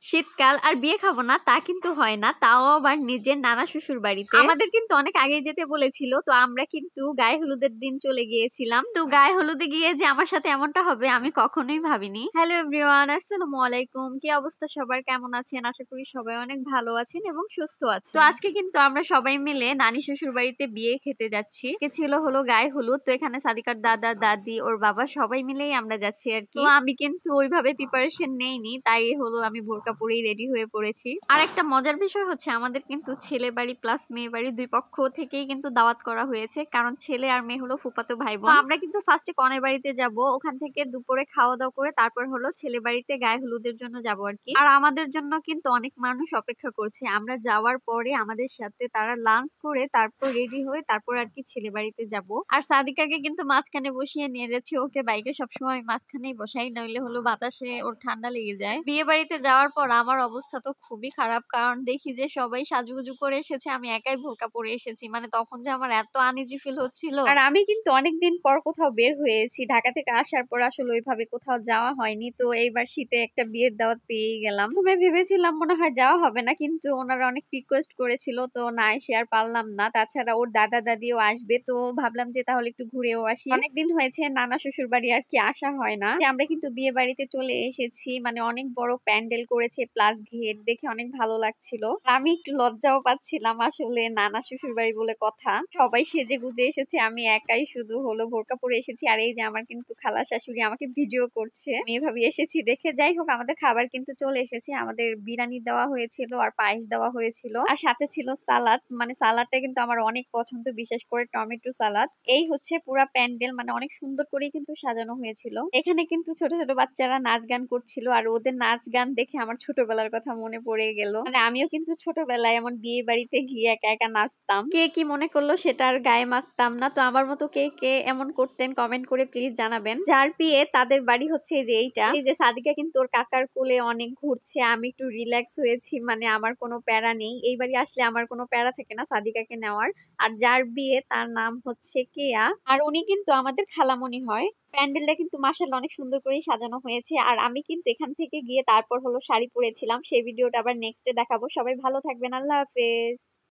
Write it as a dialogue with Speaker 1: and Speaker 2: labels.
Speaker 1: শীতকাল আর বিয়ে খাবো না তা কিন্তু হয় না, তাও আবার নিজের নানা শ্বশুর বাড়িতে। আমাদের কিন্তু অনেক আগে যেতে বলেছিল, তো আমরা কিন্তু গায়ে হলুদের দিন চলে গিয়েছিলাম। তো গায়ে হলুদে গিয়ে যে আমার সাথে এমনটা হবে আমি কখনোই ভাবিনি। হ্যালো এভরিওয়ান, আসসালামু আলাইকুম। কি অবস্থা সবার, কেমন আছেন? আশা করি সবাই অনেক ভালো আছেন এবং সুস্থ আছেন। তো আজকে কিন্তু আমরা সবাই মিলে নানি শ্বশুর বাড়িতে বিয়ে খেতে যাচ্ছি। আজকে ছিল হলো গায়ে হলুদ, তো এখানে সাদিকার দাদা দাদি ওর বাবা সবাই মিলেই আমরা যাচ্ছি আর কি। তো আমি কিন্তু ওইভাবে প্রিপারেশন নেইনি, তাই হলো আমি বোরকা পরেই রেডি হয়ে পড়েছি। আর একটা মজার বিষয় হচ্ছে আমাদের কিন্তু ছেলে বাড়ি প্লাস মেয়ে বাড়ি দুই পক্ষ থেকেই কিন্তু দাওয়াত করা হয়েছে, কারণ ছেলে আর মেয়ে হলো ফুফাতো ভাই বোন। আমরা কিন্তু ফার্স্টে কনের বাড়িতে যাব, ওখান থেকে দুপুরে খাওয়া দাওয়া করে তারপর হলো ছেলে বাড়িতে গায়ে হলুদের জন্য যাব আর কি। আর আমাদের জন্য কিন্তু অনেক মানুষ অপেক্ষা করছে। আমরা যাওয়ার পরে আমাদের সাথে তারা লাঞ্চ করে তারপর রেডি হয়ে তারপর আর কি ছেলে বাড়িতে যাব। আর সাদিকাকে কিন্তু মাঝখানে বসিয়ে নিয়ে যাচ্ছি, ওকে বাইকে সবসময় মাঝখানেই বসাই, নইলে হলো বাতাসে ওর ঠান্ডা লেগে যায়। বিয়ে বাড়িতে যাওয়ার পর আমার অবস্থা তো খুবই খারাপ, কারণ দেখি যে সবাই সাজুগুজু করে এসেছে, আমি একাই বোরকা পরে এসেছি। মানে তখন যে আমার এত আনইজি ফিল হচ্ছিল। আর আমি কিন্তু অনেকদিন পর কোথাও বের হয়েছি, ঢাকা থেকে আসার পর আসলে ওইভাবে কোথাও যাওয়া হয়নি। তো এইবার শীতে একটা বিয়ের দাওয়াত পেয়েই গেলাম। প্রথমে ভেবেছিলাম মনে হয় যাওয়া হবে না, কিন্তু ওনারা অনেক রিকোয়েস্ট করেছিল, তো না এসে আর পারলাম না। তাছাড়া ওর দাদা দাদিও আসবে, তো ভাবলাম যে তাহলে একটু ঘুরেও আসি। অনেকদিন হয়েছে নানা শ্বশুর বাড়ি আর কি আসা হয় না। যে আমরা কিন্তু বিয়ে বাড়িতে চলে এসেছি, মানে অনেক বড় প্যান্ডেল করেছে প্লাস গেট, দেখে অনেক ভালো লাগছিল। আমি একটু লজ্জাও পাচ্ছিলাম, আসলে নানা শ্বশুর বাড়ি বলে কথা, সবাই সেজে গুজে এসেছে, আমি একাই শুধু হলো বোরকা পরে এসেছি। আর এই যে আমার কিন্তু খালা শাশুড়ি আমাকে ভিডিও করছে, আমি এভাবে এসেছি দেখে। যাই হোক, আমাদের খাবার কিন্তু চলে এসেছে। আমাদের বিরিয়ানি দেওয়া হয়েছিল আর পায়েস দেওয়া হয়েছিল, আর সাথে ছিল সালাদ। মানে সালাদটা কিন্তু আমার অনেক পছন্দ, বিশেষ করে টমেটো সালাদ। এই হচ্ছে পুরা প্যান্ডেল, মানে অনেক সুন্দর করে কিন্তু সাজানো হয়েছিল। এখানে কিন্তু ছোট ছোট বাচ্চারা নাচ গান করছিল, আর ওদের নাচ গান দেখে আমার ছোটবেলার কথা মনে পড়ে গেল। মানে আমিও কিন্তু ছোটবেলায় এমন বিয়ে বাড়িতে গিয়ে একা একা নাচতাম। কে কি মনে করলো সেটা আর গায়ে মাখতাম না। তো আমার মতো কে কে এমন করতেন কমেন্ট করে প্লিজ জানাবেন। যার বিয়ে তাদের বাড়ি হচ্ছে এই যে এইটা। এই যে সাদিকা কিন্তু ওর কাকার কোলে অনেক ঘুরছে, আমি একটু রিল্যাক্স হয়েছি, মানে আমার কোনো প্যারা নেই। এই বাড়ি আসলে আমার কোনো প্যারা থাকে না সাদিকাকে নেওয়ার। আর যার বিয়ে তার নাম হচ্ছে কেয়া, আর উনি কিন্তু আমাদের খালামণি হয়। প্যান্ডেলটা কিন্তু মাশাআল্লাহ অনেক সুন্দর করেই সাজানো হয়েছে। আর আমি কিন্তু এখান থেকে গিয়ে তারপর হলো শাড়ি পরেছিলাম, সেই ভিডিওটা আবার নেক্সটে দেখাবো। সবাই ভালো থাকবেন, আল্লাহ হাফেজ।